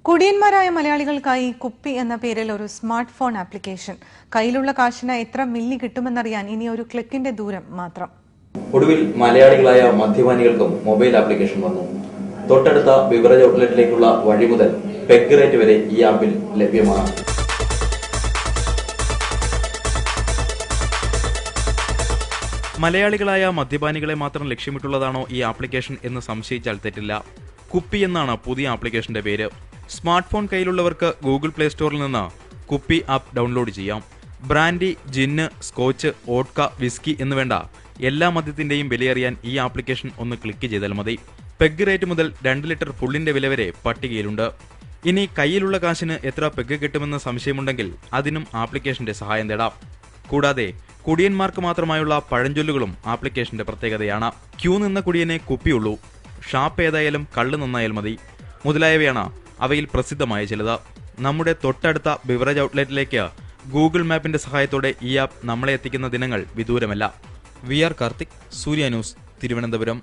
കുടിയന്മാരായ മലയാളികൾക്കായി കുപ്പി എന്ന പേരിൽ ഒരു സ്മാർട്ട് ഫോൺ ആപ്ലിക്കേഷൻ. കയ്യിലുള്ള കാശിന് എത്ര മില്ലി കിട്ടുമെന്നറിയാൻ ഇനി ഒരു ക്ലിക്കിന്റെ ദൂരം മാത്രം. ഒടുവിൽ മലയാളികളായ മദ്യപാനികൾക്കും മൊബൈൽ ആപ്ലിക്കേഷൻ വന്നു. തൊട്ടടുത്ത ബിവറേജ് ഔട്ട്ലെറ്റിലേക്കുള്ള വഴി മുതൽ പെഗ് റേറ്റ് വരെ ഈ ആപ്പിൽ ലഭ്യമാണ്. മലയാളികളായ മദ്യപാനികളെ മാത്രം ലക്ഷ്യമിട്ടുള്ളതാണോ ഈ ആപ്ലിക്കേഷൻ എന്ന് സംശയിച്ചാൽ തെറ്റില്ല. കുപ്പി എന്നാണ് പുതിയ ആപ്ലിക്കേഷന്റെ പേര്. സ്മാർട്ട് ഫോൺ കയ്യിലുള്ളവർക്ക് ഗൂഗിൾ പ്ലേ സ്റ്റോറിൽ നിന്ന് കുപ്പി ആപ്പ് ഡൗൺലോഡ് ചെയ്യാം. ബ്രാൻഡി, ജിന്ന്, സ്കോച്ച്, വോഡ്ക, വിസ്കി എന്നുവേണ്ട എല്ലാ മദ്യത്തിന്റെയും വിലയറിയാൻ ഈ ആപ്ലിക്കേഷൻ ഒന്ന് ക്ലിക്ക് ചെയ്താൽ മതി. പെഗ് റേറ്റ് മുതൽ 2 ലിറ്റർ ഫുള്ളിന്റെ വില വരെ പട്ടികയിലുണ്ട്. ഇനി കയ്യിലുള്ള കാശിന് എത്ര പെഗ് കിട്ടുമെന്ന് സംശയമുണ്ടെങ്കിൽ അതിനും ആപ്ലിക്കേഷന്റെ സഹായം തേടാം. കൂടാതെ കുടിയന്മാർക്ക് മാത്രമായുള്ള പഴഞ്ചൊല്ലുകളും ആപ്ലിക്കേഷന്റെ പ്രത്യേകതയാണ്. ക്യൂ നിന്ന കുടിയനെ കുപ്പിയുള്ളൂ, ഷാപ്പ് ഏതായാലും കള്ള് നന്നായാൽ മതി മുതലായവയാണ് അവയിൽ പ്രസിദ്ധമായ ചിലത്. നമ്മുടെ തൊട്ടടുത്ത ബിവറേജ് ഔട്ട്ലെറ്റിലേക്ക് ഗൂഗിൾ മാപ്പിന്റെ സഹായത്തോടെ ഈ ആപ്പ് നമ്മളെ എത്തിക്കുന്ന ദിനങ്ങൾ വിദൂരമല്ല. VR കാർത്തിക്, സൂര്യ ന്യൂസ്, തിരുവനന്തപുരം.